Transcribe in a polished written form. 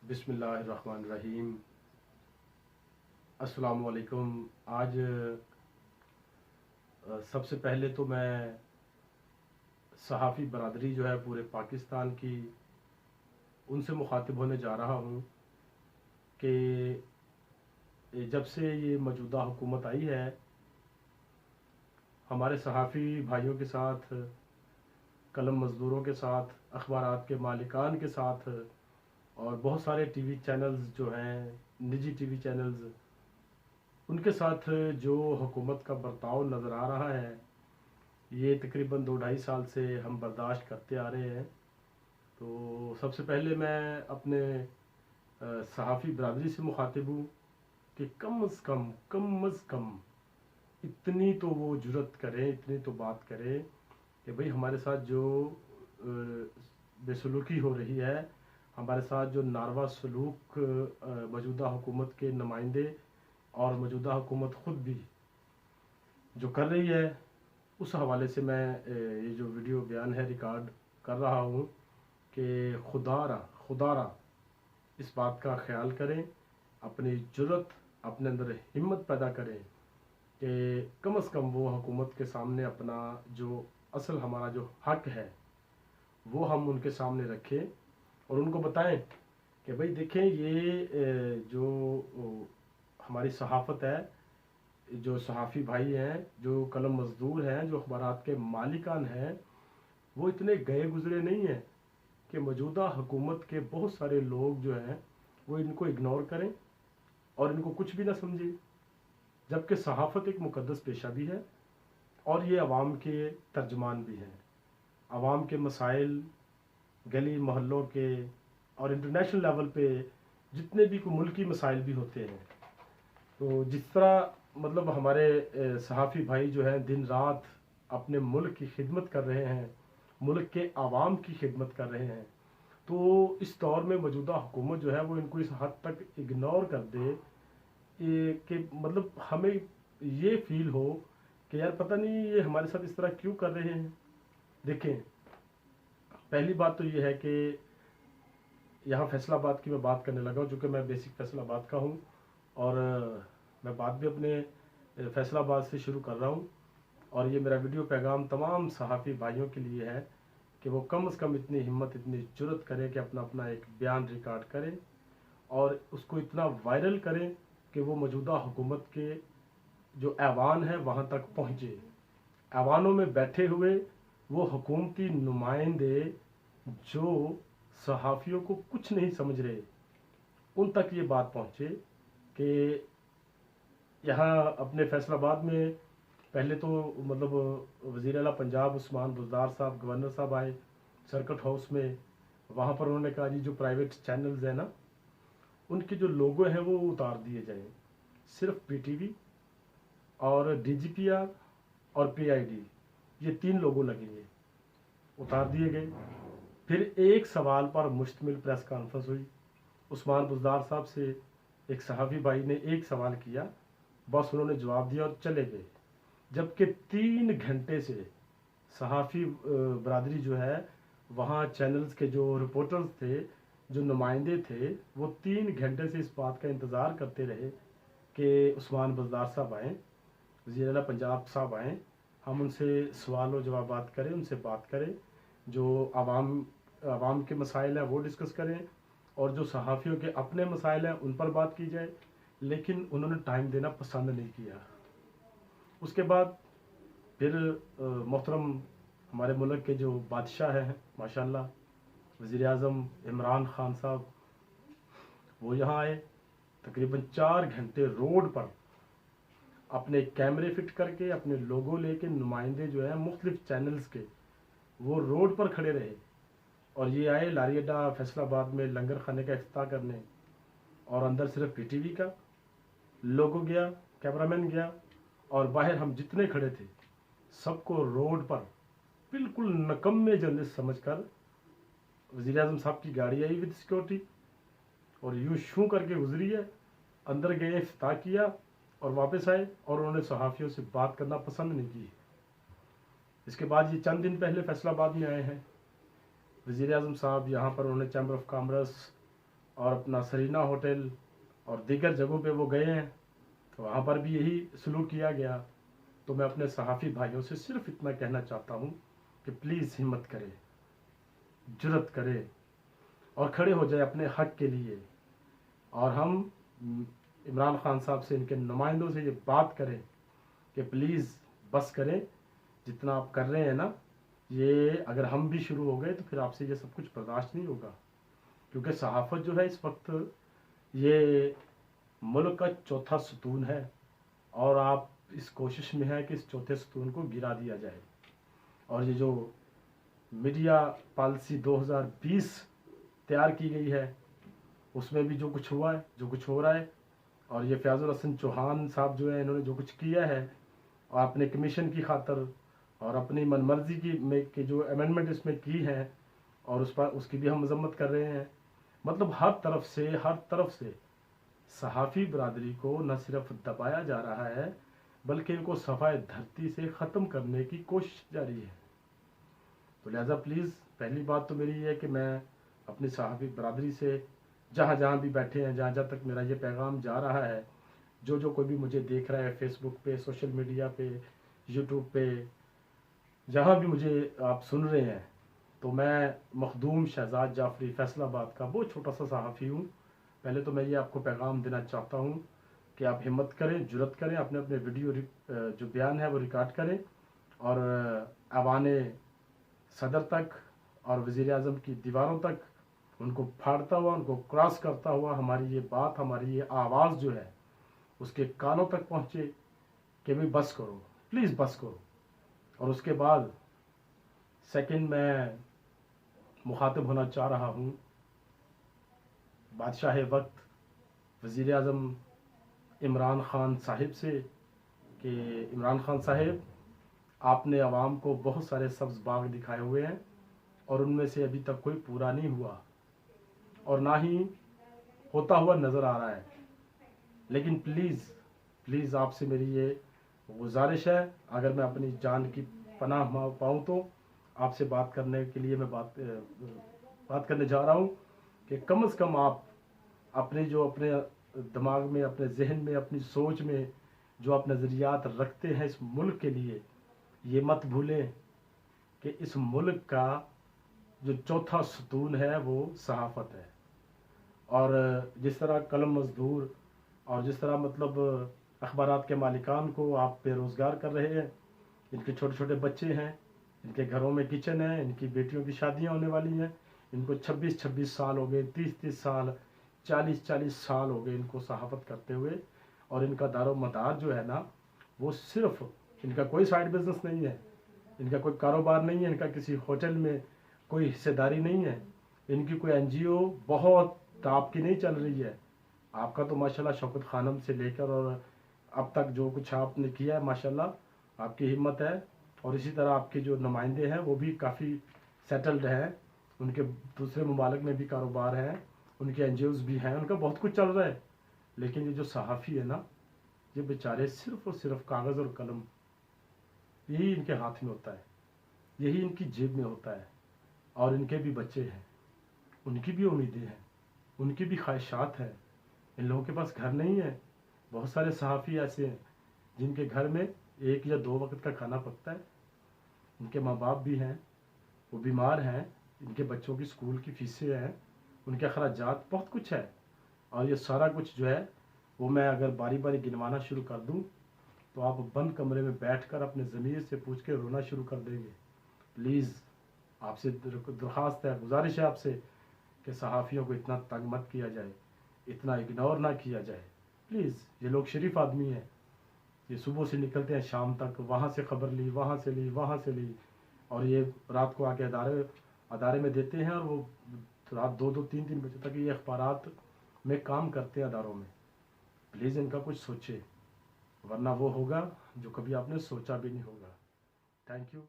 बिस्मिल्लाहिर्रहमानिर्रहीम। अस्सलाम वालेकुम। आज सबसे पहले तो मैं सहाफ़ी बरादरी जो है पूरे पाकिस्तान की, उनसे मुखातिब होने जा रहा हूँ कि जब से ये मौजूदा हुकूमत आई है, हमारे सहाफ़ी भाइयों के साथ, कलम मज़दूरों के साथ, अखबारात के मालिकान के साथ और बहुत सारे टीवी चैनल्स जो हैं, निजी टीवी चैनल्स, उनके साथ जो हुकूमत का बर्ताव नज़र आ रहा है, ये तकरीबन 2-2.5 साल से हम बर्दाश्त करते आ रहे हैं। तो सबसे पहले मैं अपने सहाफ़ी बरादरी से मुखातिब हूँ कि कम अज़ कम इतनी तो वो जुर्रत करें, इतनी तो बात करें कि भाई हमारे साथ जो बेसलूकी हो रही है, हमारे साथ जो नारवा सलूक मौजूदा हुकूमत के नुमाइंदे और मौजूदा हुकूमत ख़ुद भी जो कर रही है, उस हवाले से मैं ये जो वीडियो बयान है रिकॉर्ड कर रहा हूँ कि खुदारा इस बात का ख्याल करें, अपनी जुर्रत, अपने अंदर हिम्मत पैदा करें कि कम अज़ कम वो हुकूमत के सामने अपना जो असल हमारा जो हक है वो हम उनके सामने रखें और उनको बताएं कि भाई देखें, ये जो हमारी सहाफ़त है, जो सहाफ़ी भाई हैं, जो कलम मज़दूर हैं, जो अखबारात के मालिकान हैं, वो इतने गए गुज़रे नहीं हैं कि मौजूदा हुकूमत के बहुत सारे लोग जो हैं वो इनको इग्नोर करें और इनको कुछ भी ना समझें। जबकि सहाफ़त एक मुक़द्दस पेशा भी है और ये आवाम के तर्जमान भी हैं। आवाम के मसाइल, गली मोहल्लों के और इंटरनेशनल लेवल पे जितने भी कोई मुल्की मसाइल भी होते हैं, तो जिस तरह मतलब हमारे सहाफ़ी भाई जो हैं दिन रात अपने मुल्क की खिदमत कर रहे हैं, मुल्क के आवाम की खिदमत कर रहे हैं, तो इस दौर में मौजूदा हुकूमत जो है वो इनको इस हद तक इग्नोर कर दे कि मतलब हमें ये फील हो कि यार पता नहीं ये हमारे साथ इस तरह क्यों कर रहे हैं। देखें, पहली बात तो ये है कि यहाँ फैसलाबाद की मैं बात करने लगा हूँ, चूँकि मैं बेसिक फैसलाबाद का हूँ और मैं बात भी अपने फैसलाबाद से शुरू कर रहा हूँ। और ये मेरा वीडियो पैगाम तमाम सहाफ़ी भाइयों के लिए है कि वो कम अज़ कम इतनी हिम्मत, इतनी जुर्रत करें कि अपना अपना एक बयान रिकॉर्ड करें और उसको इतना वायरल करें कि वो मौजूदा हुकूमत के जो ऐवान है वहाँ तक पहुँचे। ऐवानों में बैठे हुए वो हुकूमती नुमाइंदे जो सहाफ़ियों को कुछ नहीं समझ रहे, उन तक ये बात पहुँचे कि यहाँ अपने फैसलाबाद में पहले तो मतलब वज़ीर आला पंजाब उस्मान बुज़दार साहब, गवर्नर साहब आए सर्किट हाउस में। वहाँ पर उन्होंने कहा जी जो प्राइवेट चैनल्स हैं ना, उनके जो लोगो हैं वो उतार दिए जाएं, सिर्फ पीटीवी और डीजीपीआर और पीआईडी, ये 3 लोगो लगेंगे, उतार दिए गए। फिर एक सवाल पर मुश्तमिल प्रेस कॉन्फ्रेंस हुई। उस्मान बुज़दार साहब से एक सहाफ़ी भाई ने एक सवाल किया, बस उन्होंने जवाब दिया और चले गए। जबकि 3 घंटे से सहाफ़ी बरादरी जो है, वहाँ चैनल्स के जो रिपोर्टर्स थे, जो नुमाइंदे थे, वो 3 घंटे से इस बात का इंतज़ार करते रहे कि उस्मान बुज़दार साहब आएँ, वज़ीर आला पंजाब साहब आएँ, हम उनसे सवाल व जवाबात करें, उनसे बात करें, जो आवाम के मसाइल हैं वो डिस्कस करें और जो सहाफ़ियों के अपने मसाइल हैं उन पर बात की जाए। लेकिन उन्होंने टाइम देना पसंद नहीं किया। उसके बाद फिर मोहतरम हमारे मुल्क के जो बादशाह हैं माशाल्लाह, वज़ीर आज़म इमरान खान साहब, वो यहाँ आए। तकरीबन 4 घंटे रोड पर अपने कैमरे फिट करके, अपने लोगो लेके, नुमाइंदे जो हैं मुख्तलिफ चैनल्स के, वो रोड पर खड़े रहे और ये आए लारी अड्डा फैसलाबाद में लंगर खाने का इफ्तिताह करने, और अंदर सिर्फ पीटीवी का लोगो गया, कैमरामैन गया, और बाहर हम जितने खड़े थे सबको रोड पर बिल्कुल नकम्मे जर्नलिस्ट समझकर वज़ीर आज़म साहब की गाड़ी आई विद सिक्योरिटी और यूँ शू करके गुजरी है, अंदर गए, इफ्तिताह किया और वापस आए, और उन्होंने सहाफ़ियों से बात करना पसंद नहीं की। इसके बाद ये चंद दिन पहले फैसलाबाद में आए हैं वज़ीर आज़म साहब, यहाँ पर उन्होंने चैम्बर ऑफ कॉमर्स اور اپنا سرینا ہوٹل اور دیگر جگہوں پہ وہ گئے ہیں تو وہاں پر بھی یہی سلوک کیا گیا. تو میں اپنے صحافی بھائیوں سے صرف اتنا کہنا چاہتا ہوں کہ پلیز ہمت کرے، جرت کرے اور کھڑے ہو جائے اپنے حق کے لیے. اور ہم عمران خان صاحب سے، ان کے نمائندوں سے یہ بات کریں کہ پلیز بس کریں، جتنا آپ کر رہے ہیں نا، یہ اگر ہم بھی شروع ہو گئے تو پھر آپ سے یہ سب کچھ برداشت نہیں ہوگا. کیونکہ صحافت جو ہے اس وقت یہ ملک کا چوتھا ستون ہے، اور آپ اس کوشش میں ہیں کہ اس چوتھے ستون کو گرا دیا جائے. اور یہ جو میڈیا پالیسی 2020 تیار کی گئی ہے اس میں بھی جو کچھ ہوا ہے، جو کچھ ہو رہا ہے، اور یہ فیاض الحسن چوہان صاحب جو ہیں انہوں نے جو کچھ کیا ہے اور اپنے کمیشن کی خاطر اور اپنی من مرضی کی جو امینڈمنٹ اس میں کی ہیں، اور اس کی بھی ہم مذمت کر رہے ہیں. مطلب ہر طرف سے صحافی برادری کو نہ صرف دبایا جا رہا ہے بلکہ ان کو صفائے دھرتی سے ختم کرنے کی کوشش جاری ہے. تو لہذا پلیز پہلی بات تو میری یہ ہے کہ میں اپنی صحافی برادری سے جہاں بھی بیٹھے ہیں، جہاں تک میرا یہ پیغام جا رہا ہے، جو کوئی بھی مجھے دیکھ رہا ہے فیس بک پہ، سوشل میڈیا پہ، یوٹیوب پہ، جہاں بھی مجھے آپ سن رہے ہیں، تو میں مخدوم شہزاد جعفری فیصل آباد کا بہت چھوٹا سا صحافی ہوں. پہلے تو میں یہ آپ کو پیغام دینا چاہتا ہوں کہ آپ ہمت کریں، جرت کریں، اپنے ویڈیو جو بیان ہے وہ ریکارڈ کریں اور ایوان صدر تک اور وزیر اعظم کی دیواروں تک ان کو پھاڑتا ہوا، ان کو کراس کرتا ہوا ہماری یہ بات، ہماری یہ آواز جو ہے اس کے کانوں تک پہنچے کہ بھی بس کرو، پلیز بس کرو. اور اس کے بعد سیکنڈ میں مخاطب ہونا چاہ رہا ہوں بادشاہ وقت وزیر اعظم عمران خان صاحب سے کہ عمران خان صاحب، آپ نے عوام کو بہت سارے سبز باغ دکھائے ہوئے ہیں اور ان میں سے ابھی تک کوئی پورا نہیں ہوا اور نہ ہی ہوتا ہوا نظر آ رہا ہے. لیکن پلیز آپ سے میری یہ گزارش ہے، اگر میں اپنی جان کی پناہ پاؤں تو آپ سے بات کرنے کے لیے میں بات کرنے جا رہا ہوں کہ کم از کم آپ اپنے دماغ میں، اپنے ذہن میں، اپنی سوچ میں جو آپ نظریات رکھتے ہیں اس ملک کے لیے، یہ مت بھولیں کہ اس ملک کا جو چوتھا ستون ہے وہ صحافت ہے. اور جس طرح قلم مزدور اور جس طرح مطلب اخبارات کے مالکان کو آپ بے روزگار کر رہے ہیں، ان کے چھوٹے چھوٹے بچے ہیں، ان کے گھروں میں کچن ہیں، ان کی بیٹیوں کی شادیاں ہونے والی ہیں، ان کو 26 سال ہو گئے، 30 سال، 40 سال ہو گئے ان کو صحافت کرتے ہوئے. اور ان کا دار و مدار جو ہے نا، وہ صرف، ان کا کوئی سائیڈ بزنس نہیں ہے، ان کا کوئی کاروبار نہیں ہے، ان کا کسی ہوٹل میں کوئی حصہ داری نہیں ہے، ان کی کوئی NGO بہت ٹاپ کی نہیں چل رہی ہے. آپ کا تو ماشاءاللہ شوکت خانم سے لے کر اور اب تک جو کچھ آپ نے کیا ہے ماشاءاللہ آپ کی ہمت ہے. اور اسی طرح آپ کے جو نمائندے ہیں وہ بھی کافی سیٹلڈ ہیں، ان کے دوسرے ممالک میں بھی کاروبار ہیں، ان کے NGOs بھی ہیں، ان کا بہت کچھ چل رہا ہے. لیکن یہ جو صحافی ہے نا، یہ بیچارے صرف اور صرف کاغذ اور قلم، یہی ان کے ہاتھ میں ہوتا ہے، یہی ان کی جیب میں ہوتا ہے. اور ان کے بھی بچے ہیں، ان کی بھی امیدیں ہیں، ان کی بھی خواہشات ہیں. ان لوگوں کے پاس گھر نہیں ہے. بہت سارے صحافی ایسے ہیں جن کے گھر میں 1 یا 2 وقت کا کھانا پکتا ہے. ان کے ماں باپ بھی ہیں، وہ بیمار ہیں، ان کے بچوں کی اسکول کی فیسیں ہیں، ان کے اخراجات، بہت کچھ ہے. اور یہ سارا کچھ جو ہے وہ میں اگر باری باری گنوانا شروع کر دوں تو آپ بند کمرے میں بیٹھ کر اپنے ضمیر سے پوچھ کے رونا شروع کر دیں گے. پلیز آپ سے درخواست ہے، گزارش ہے آپ سے کہ صحافیوں کو اتنا تنگ مت کیا جائے، اتنا اگنور نہ کیا جائے. پلیز، یہ لوگ شریف آدمی ہیں، یہ صبح سے نکلتے ہیں شام تک، وہاں سے خبر لی، وہاں سے لی، اور یہ رات کو آ کے ادارے میں دیتے ہیں، اور وہ رات 2-3 بجے تک یہ اخبارات میں کام کرتے ہیں اداروں میں. پلیز ان کا کچھ سوچے، ورنہ وہ ہوگا جو کبھی آپ نے سوچا بھی نہیں ہوگا. Thank you.